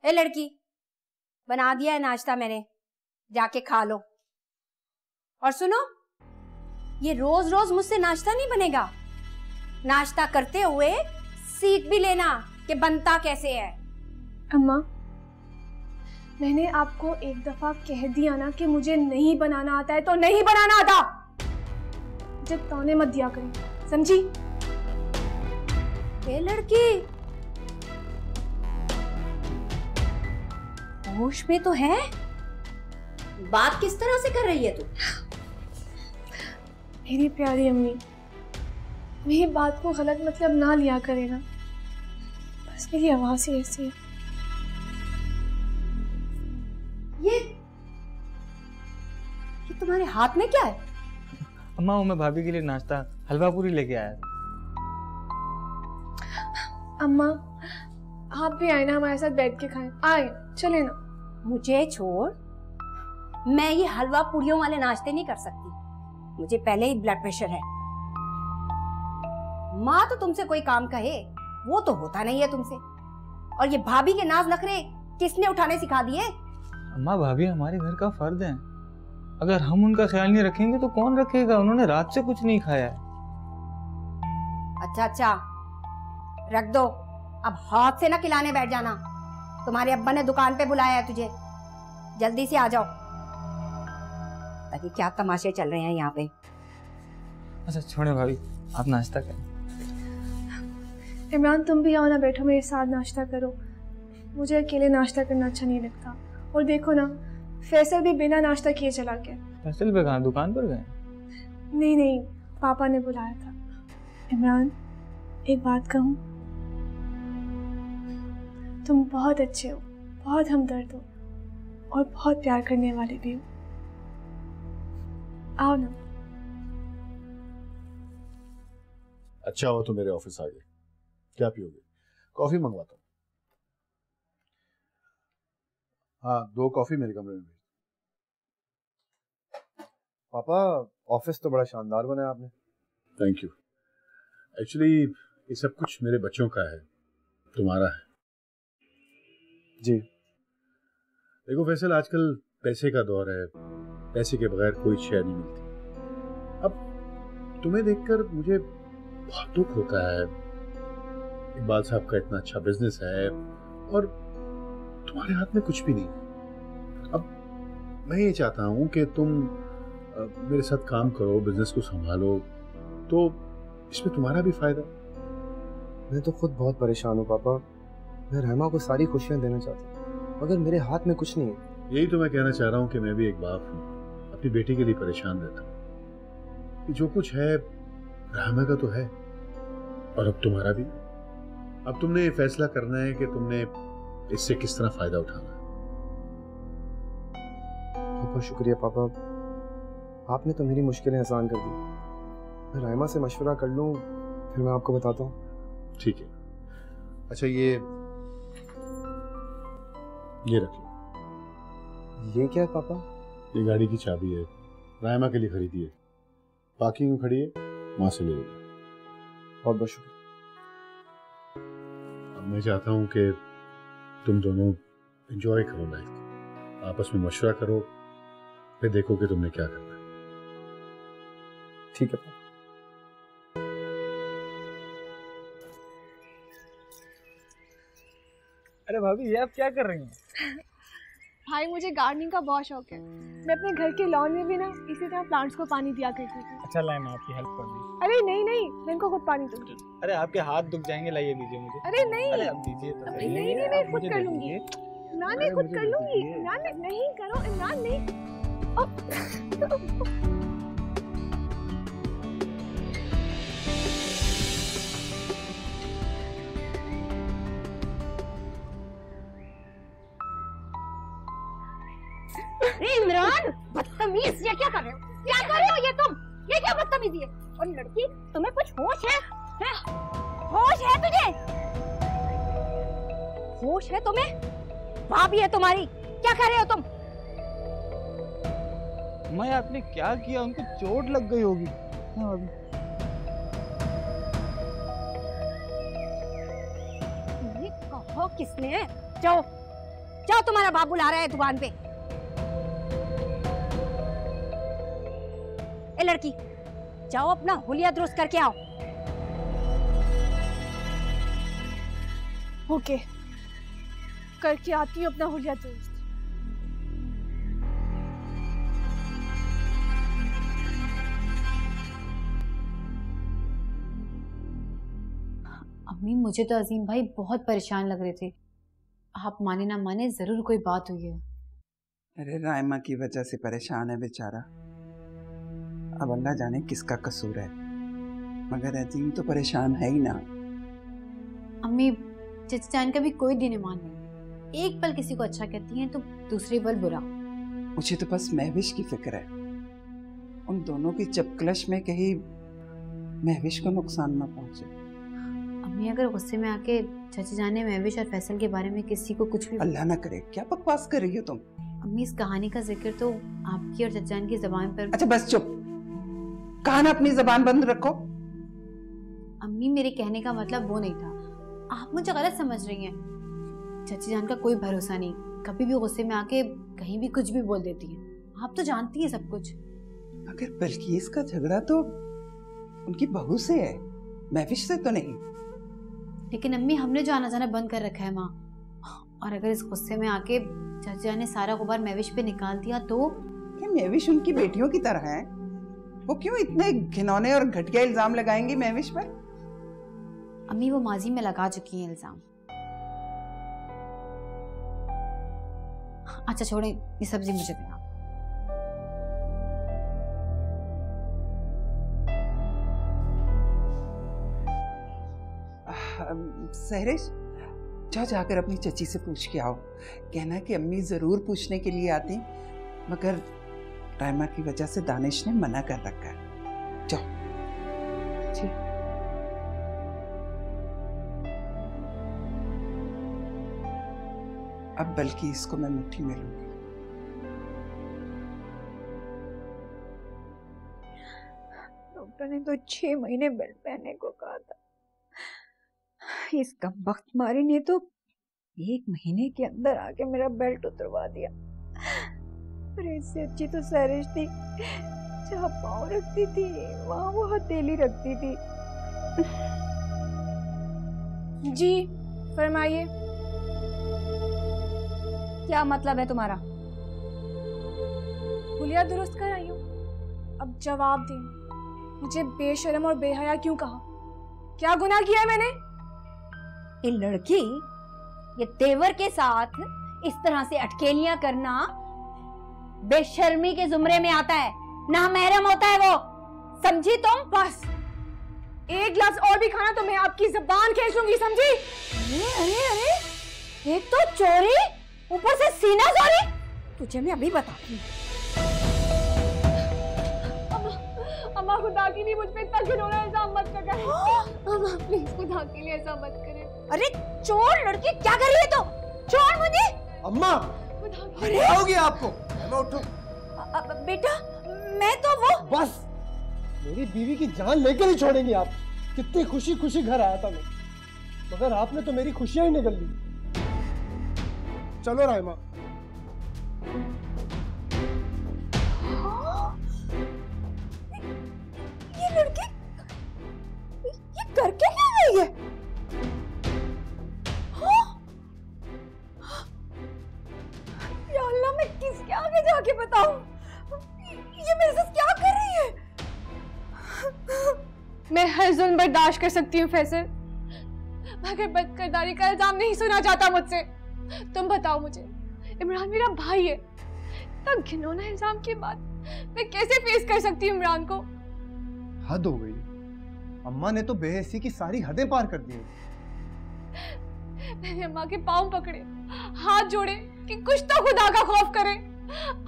ए लड़की, बना दिया है नाश्ता मैंने, जाके खा लो। और सुनो, ये रोज रोज मुझसे नाश्ता नहीं बनेगा। नाश्ता करते हुए सीख भी लेना कि बनता कैसे है। अम्मा, मैंने आपको एक दफा कह दिया ना कि मुझे नहीं बनाना आता है तो नहीं बनाना आता। मुझे ताने मत दिया करें, समझी? ए लड़की, होश में तो है? बात किस तरह से कर रही है तू? मेरी प्यारी अम्मी, मेरी बात को गलत मतलब ना लिया करे ना, बस मेरी आवाज ही ऐसी है। ये तुम्हारे हाथ में क्या है? अम्मा, वो मैं भाभी के लिए नाश्ता हलवा पूरी लेके आया था। अम्मा, आप भी आए ना हमारे साथ बैठ के खाएं। आए, चले ना। मुझे छोड़, मैं ये हलवा पूड़ियों वाले नाश्ते नहीं कर सकती। मुझे पहले ही ब्लड प्रेशर है। माँ तो तुमसे कोई काम कहे वो तो होता नहीं है तुमसे। और ये भाभी के नाज नखरे किसने उठाने सिखा दिए? अम्मा, भाभी हमारे घर का फर्द है। अगर हम उनका ख्याल नहीं रखेंगे तो कौन रखेगा? उन्होंने रात से कुछ नहीं खाया है। अच्छा, रख दो। अब हाथ से ना खिलाने बैठ जाना। तुम्हारे अब्बा ने दुकान पे बुलाया है तुझे, जल्दी से आ जाओ। ताकि क्या तमाशे चल रहे हैं यहाँ पे। अच्छा छोड़े भाभी, आप नाश्ता करें। इमरान, तुम भी आओ ना, बैठो मेरे साथ नाश्ता करो। मुझे अकेले नाश्ता करना अच्छा नहीं लगता। और देखो ना, फैसल भी बिना नाश्ता किए चला गया। फैसल पे कहाँ, दुकान पर गए? नहीं, पापा ने बुलाया था। इमरान, एक बात कहूँ, तुम बहुत अच्छे हो, बहुत हमदर्द हो और बहुत प्यार करने वाले भी हो। आओ ना। अच्छा हो तो मेरे ऑफिस आ गए। क्या पियोगे? कॉफी मंगवाता हूँ। हाँ, 2 कॉफी मेरे कमरे में भेज। पापा, ऑफिस तो बड़ा शानदार बनाया आपने। Thank you. एक्चुअली ये सब कुछ मेरे बच्चों का है, तुम्हारा है। जी। देखो फैसल, आजकल पैसे का दौर है, पैसे के बगैर कोई शय नहीं मिलती। अब तुम्हें देखकर मुझे बहुत दुख होता है। इकबाल साहब का इतना अच्छा बिजनेस है और तुम्हारे हाथ में कुछ भी नहीं। अब मैं ये चाहता हूँ कि तुम मेरे साथ काम करो, बिजनेस को संभालो, तो इसमें तुम्हारा भी फायदा। मैं तो खुद बहुत परेशान हूँ पापा। मैं रहमा को सारी खुशियाँ देना चाहता हूँ, मगर मेरे हाथ में कुछ नहीं है। यही तो मैं कहना चाह रहा हूँ कि मैं भी एक बाप हूँ, अपनी बेटी के लिए परेशान रहता हूँ कि जो कुछ है रहमा का तो है और अब तुम्हारा भी। अब तुमने ये फैसला करना है कि तुमने इससे किस तरह फायदा उठाना है। बहुत शुक्रिया पापा, आपने तो मेरी मुश्किलें आसान कर दी। मैं रहमा से मशवरा कर लूँ, फिर मैं आपको बताता हूँ। ठीक है। अच्छा, ये रख लो। ये क्या है पापा? ये गाड़ी की चाबी है, रायमा के लिए खरीदी है। पार्किंग में खड़ी है, वहां से ले लो। बहुत बहुत शुक्रिया। अब मैं चाहता हूँ कि तुम दोनों एंजॉय करो लाइफ को, आपस में मशवरा करो, फिर देखो कि तुमने क्या करना है। ठीक है पापा। अरे भाभी, ये आप क्या कर रही हैं? भाई, मुझे गार्डनिंग का बहुत शौक है। मैं अपने घर के लॉन में भी ना इसी तरह प्लांट्स को पानी दिया करती थी। अच्छा लाए, मैं आपकी हेल्प कर दी। अरे नहीं, मैं इनको खुद पानी दूंगी। अरे आपके हाथ दुख जाएंगे, लाइए दीजिए मुझे। अरे नहीं, अरे आप दीजिए तो सही। नहीं, खुद कर लूंगी। इमरान, मैं खुद कर लूंगी। इमरान, नहीं करो। इमरान, नहीं। इमरान, बदतमीज, ये क्या कर रहे हो? क्या कर रहे हो ये तुम? ये क्या बदतमीजी है? और लड़की, तुम्हें कुछ होश है? होश है तुझे? होश है तुम्हें? भाभी है तुम्हारी, क्या कर रहे हो तुम? मैं, आपने क्या किया? उनको चोट लग गई होगी। हाँ भाभी। ये कहो किसने? जाओ जाओ, तुम्हारा बाप बुला रहा है दुकान पे। ए लड़की, जाओ अपना हुलिया दुरुस्त करके आओ। ओके, करके आती हूँ अपना हुलिया दुरुस्त। अम्मी, मुझे तो अजीम भाई बहुत परेशान लग रहे थे। आप माने ना माने, जरूर कोई बात हुई है। अरे रायमा की वजह से परेशान है बेचारा। अब अल्लाह जाने किसका कसूर है, मगर अजीम तो परेशान है ही ना। अम्मी, चचा जान का भी कोई दिन ईमान नहीं। एक पल किसी को अच्छा कहती हैं तो दूसरे पल बुरा। मुझे तो बस महविश की फिक्र है, उन दोनों की चपकलश में कहीं महविश को नुकसान ना पहुंचे। अम्मी, अगर गुस्से में आके चाचा जान ने महविश और फैसल के बारे में किसी को कुछ भी। अल्लाह ना करे, क्या बकवास कर रही हो तुम? अम्मी, इस कहानी का जिक्र तो आपकी और चाचा जान की जबान पर। अच्छा बस चुप, कहा ना अपनी जबान बंद रखो। अम्मी, मेरे कहने का मतलब वो नहीं था, आप मुझे गलत समझ रही हैं। चाची जान का कोई भरोसा नहीं, कभी भी गुस्से में आके कहीं भी कुछ भी बोल देती हैं। आप तो जानती हैं सब कुछ। अगर बल्कीस का झगड़ा तो उनकी बहू से है, महविश से तो नहीं। लेकिन अम्मी, हमने जो आना जाना बंद कर रखा है माँ, और अगर इस गुस्से में आके चाची जान ने सारा गुबार महविश पे निकाल दिया तो? क्या महविश उनकी बेटियों की तरह है? वो क्यों इतने घिनौने और घटिया इल्जाम लगाएंगी महविश पर? अम्मी, वो माजी में लगा चुकी हैं इल्जाम। अच्छा छोड़े, ये सब्जी मुझे देना। सहरिश, जाओ जाकर अपनी चची से पूछ के आओ। कहना कि अम्मी जरूर पूछने के लिए आती, मगर रायमा की वजह से दानिश ने मना कर रखा है। जाओ। ठीक। अब बल्कि इसको मैं मुट्ठी में लूंगी। डॉक्टर ने तो 6 महीने बेल्ट पहनने को कहा था। इस कमबख्त मारी ने तो 1 महीने के अंदर आके मेरा बेल्ट उतरवा दिया। अरे इससे अच्छी तो सहरिश थी, जहाँ पाँव रखती थी वहाँ वो हथेली रखती थी। जी फरमाइए। क्या मतलब है तुम्हारा? हुलिया दुरुस्त कर आई हूँ, अब जवाब दें। मुझे बेशर्म और बेहया क्यों कहा? क्या गुनाह किया है मैंने? ये लड़की, ये तेवर के साथ इस तरह से अटकेलियां करना बेशर्मी के जुमरे में आता है, ना महरम होता है वो, समझी तुम? बस एक गिलास और भी खाना तो मैं आपकी जुबान खींच लूंगी, समझी? अरे अरे अरे, एक तो चोरी, ऊपर से सीना चोरी। तुझे मैं अभी बताती हूँ। अम्मा खुदा के लिए मुझ पे इतना घिनौना इल्जाम मत करें। अम्मा प्लीज खुदा के लिए ऐसा मत करें। अरे चोर लड़की, क्या कर रही है तू? छोड़ मुझे। अम्मा, अरे क्या हो गया आपको? मैं उठूं? बेटा, मैं तो वो। बस, मेरी बीवी की जान लेकर ही छोड़ेंगे आप। कितनी खुशी खुशी घर आया था मैं, मगर आपने तो मेरी खुशियां ही निगल ली। चलो रायमा। ये लड़की, ये करके क्या गई है? या अल्लाह, मैं किसके आगे जाके बताऊं? ये मेरे साथ क्या कर रही है? मैं हर जुल्म बर्दाश्त कर सकती हूँ फैसल, मगर बदकिरदारी का इल्जाम नहीं सुना जाता मुझसे। तुम बताओ मुझे, इमरान मेरा भाई है, इतना घिनौना इल्जाम के बाद मैं कैसे फेस कर सकती हूँ इमरान को? हद हो गई, अम्मा ने तो बेहसी की सारी हदें पार कर दी। मैंने अम्मा के पाँव पकड़े, हाथ जोड़े कि कुछ तो खुदा का खौफ करे।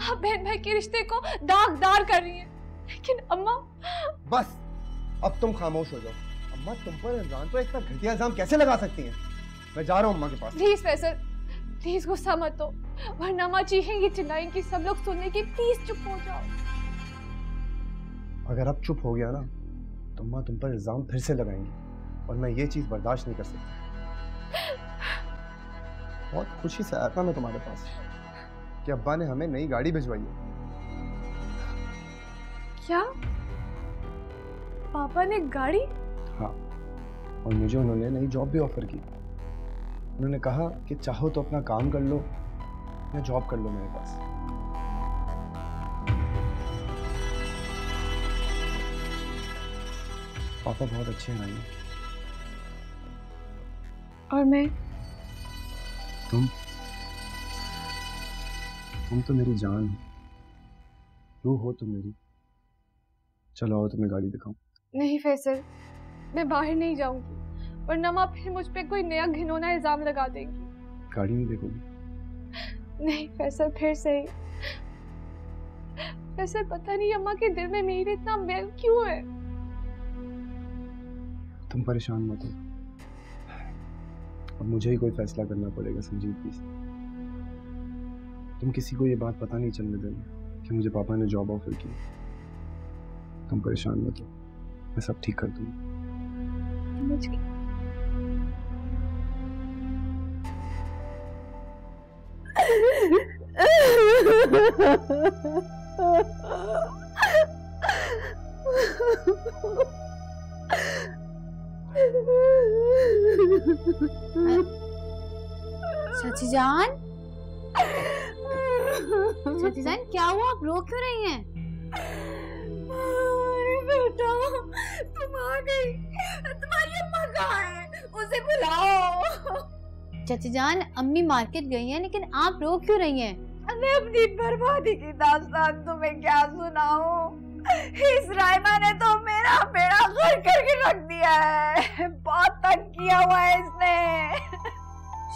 आप बहन भाई के रिश्ते को दागदार कर रही हैं, लेकिन अम्मा। बस, अब तुम खामोश हो जाओ। अम्मा तुम पर इमरान पर इतना घटिया इल्जाम कैसे लगा सकती हैं? मैं जा रहा हूँ अम्मा के पास। प्लीज फैसल, प्लीज गुस्सा मत हो, वरना अम्मा चीखेंगी चिल्लाएंगी, सब लोग सुनने की। प्लीज चुप हो जाओ। अगर अब चुप हो गया ना तो अम्मा तुम पर इल्जाम फिर से लगाएंगी, और मैं ये चीज बर्दाश्त नहीं कर सकता। बहुत खुशी से आया था मैं तुम्हारे पास कि अब्बा ने हमें नई गाड़ी भिजवाई है। क्या? पापा ने गाड़ी? हाँ, और मुझे उन्होंने नई जॉब भी ऑफर की। उन्होंने कहा कि चाहो तो अपना काम कर लो या जॉब कर लो मेरे पास। पापा बहुत अच्छे हैं रानी। और मैं? तुम तो मेरी जान हो, रूह हो तुम मेरी। चलो आओ तुम्हें गाड़ी दिखाऊं। नहीं फैसल, मैं बाहर नहीं जाऊंगी, वरना माँ फिर मुझ पे कोई नया घिनौना इल्जाम लगा देंगी। गाड़ी नहीं देखोगी? नहीं फैसल, फिर सही। फैसल, पता नहीं अम्मा के दिल में मेरे इतना मैल क्यों है। तुम परेशान मत हो, अब मुझे ही कोई फैसला करना पड़ेगा संजीव। तुम किसी को ये बात पता नहीं चलने देना कि मुझे पापा ने जॉब ऑफर की। तुम परेशान मत हो, मैं सब ठीक कर दूंगा। चाची जान, चाची जान क्या हुआ, आप रो क्यों रही हैं? अरे बेटा, तुम आ गई। तुम्हारी अम्मा कहाँ है? उसे बुलाओ। चाची जान, अम्मी मार्केट गई हैं, लेकिन आप रो क्यों रही हैं? मैं अपनी बर्बादी की दास्तान तुम्हें क्या सुनाऊं? इस रायमा ने तो मेरा बेड़ा गर्क करके रख दिया है। बहुत तंग किया हुआ है इसने।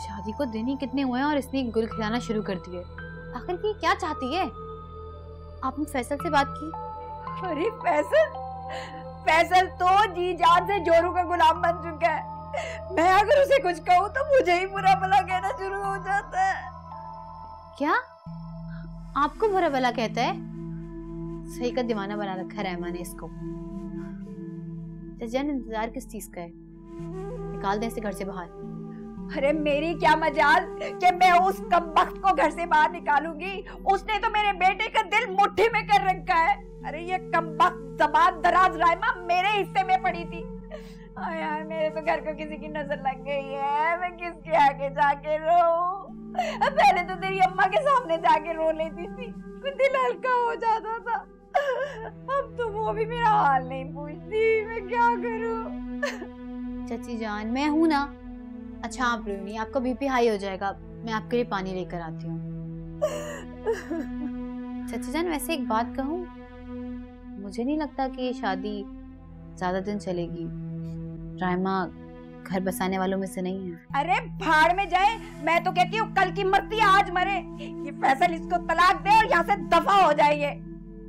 शादी को दिन ही कितने हुए हैं और इसने गुल खिलाना शुरू कर दिए। आखिर ये क्या चाहती है? आपने फैसल से बात की? अरे फैसल तो जी जान से जोरू का गुलाम बन चुका है। मैं अगर उसे कुछ कहूँ तो मुझे ही बुरा भला कहना शुरू हो जाता है। क्या आपको बुरा भला कहता है? सही का दीवाना बना रखा है रहमान ने इसको। जान, इंतजार किस चीज का है? निकाल दें इसे घर से बाहर। अरे मेरी क्या मजाल कि मैं उस कमबख्त को घर से बाहर निकालूंगी। उसने तो मेरे बेटे का दिल मुट्ठी में कर रखा है। अरे ये कमबख्त जबान दराज रायमा मेरे हिस्से में पड़ी थी। यार, मेरे तो घर को किसी की नजर लग गई है। मैं किसके आगे जाके रो? पहले तो तेरी अम्मा के सामने जाके रो लेती थी, कुछ दिल हल्का हो जाता था। अब तो वो भी मेरा हाल नहीं पूछती। मैं क्या करूं? चाची जान, मैं हूं ना। अच्छा आप रो नहीं, आपका बीपी हाई हो जाएगा। मैं आपके लिए पानी लेकर आती हूँ। चाची जान, वैसे एक बात कहूँ, मुझे नहीं लगता कि ये शादी ज्यादा दिन चलेगी। रायमा घर बसाने वालों में से नहीं है। अरे भाड़ में जाए। मैं तो कहती हूँ कल की मरती आज मरे। ये फैसल इसको तलाक दे और यहाँ से दफा हो जाइए।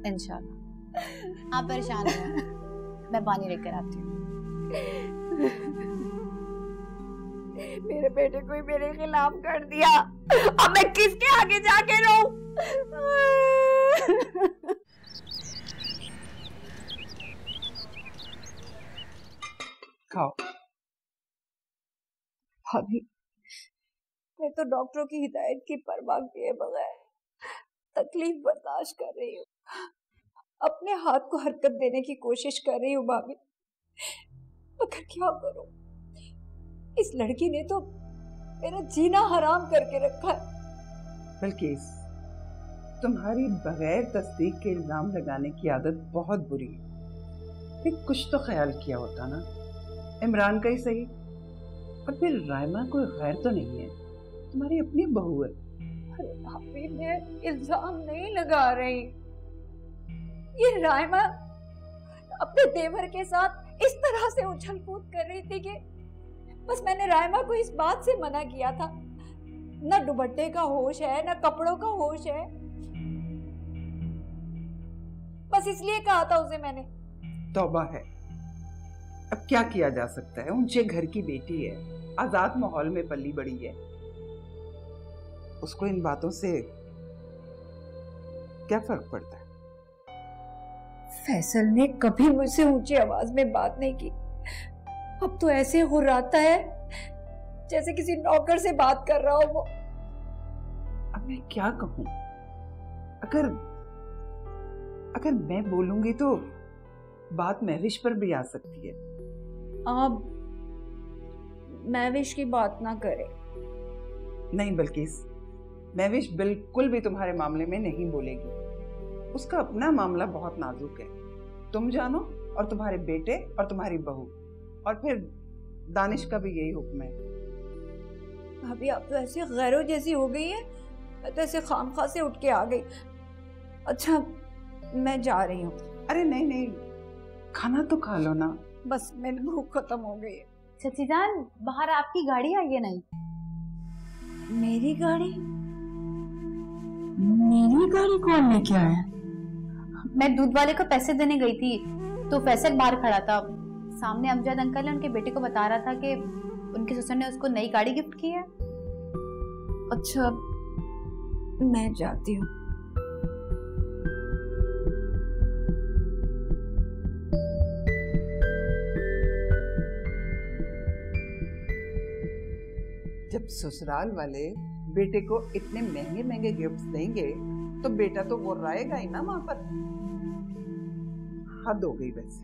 इंशाल्लाह। आप परेशान हो, मैं पानी लेकर आती हूँ। मेरे बेटे को ही मेरे खिलाफ कर दिया। अब मैं किसके आगे जाके रहूं? खाओ। भाभी, मैं तो डॉक्टरों की हिदायत की परवाह किए बगैर तकलीफ बर्दाश्त कर रही हूँ। अपने हाथ को हरकत देने की कोशिश कर रही हूँ भाभी, मगर क्या करूं? इस लड़की ने तो मेरा जीना हराम करके रखा है। बल्किस, तुम्हारी बगैर तस्दीक के इल्जाम लगाने की आदत बहुत बुरी है। फिर कुछ तो ख्याल किया होता ना, इमरान का ही सही। और फिर रायमा कोई गैर तो नहीं है, तुम्हारी अपनी बहू है। अरे भाभी, मैं इल्जाम नहीं लगा रही। ये रायमा अपने देवर के साथ इस तरह से उछल कूद कर रही थी कि बस मैंने रायमा को इस बात से मना किया था। न दुपट्टे का होश है, न कपड़ों का होश है। बस इसलिए कहा था उसे मैंने। तौबा है, अब क्या किया जा सकता है? ऊंचे घर की बेटी है, आजाद माहौल में पली बड़ी है। उसको इन बातों से क्या फर्क पड़ता है? फैसल ने कभी मुझसे ऊंची आवाज में बात नहीं की। अब तो ऐसे हो रहा है जैसे किसी नौकर से बात कर रहा हो वो। अब मैं क्या कहूं? अगर मैं बोलूंगी तो बात महविश पर भी आ सकती है। आप महविश की बात ना करें। नहीं बल्किस, महविश बिल्कुल भी तुम्हारे मामले में नहीं बोलेगी। उसका अपना मामला बहुत नाजुक है, तुम जानो, और तुम्हारे बेटे और तुम्हारी बहू, और फिर दानिश का भी यही हुक्म है। भाभी आप तो ऐसे गैरों जैसी हो गई है, मैं तो ऐसे खामखा से उठ के आ गई। अच्छा मैं जा रही हूँ। अरे नहीं नहीं, खाना तो खा लो ना। बस मेरी भूख खत्म हो गई है। चाची जान, बाहर आपकी गाड़ी आई है नहीं? मेरी गाड़ी? मेरी गाड़ी कौन लेके आया? मैं दूध वाले को पैसे देने गई थी तो फैसल बाहर खड़ा था, सामने अमजद अंकल है, उनके बेटे को बता रहा था कि उनके ससुर ने उसको नई गाड़ी गिफ्ट की है। अच्छा मैं जाती हूँ। जब ससुराल वाले बेटे को इतने महंगे महंगे गिफ्ट्स देंगे तो बेटा तो वो रहेगा ही ना वहां पर। हद हो गई वैसे।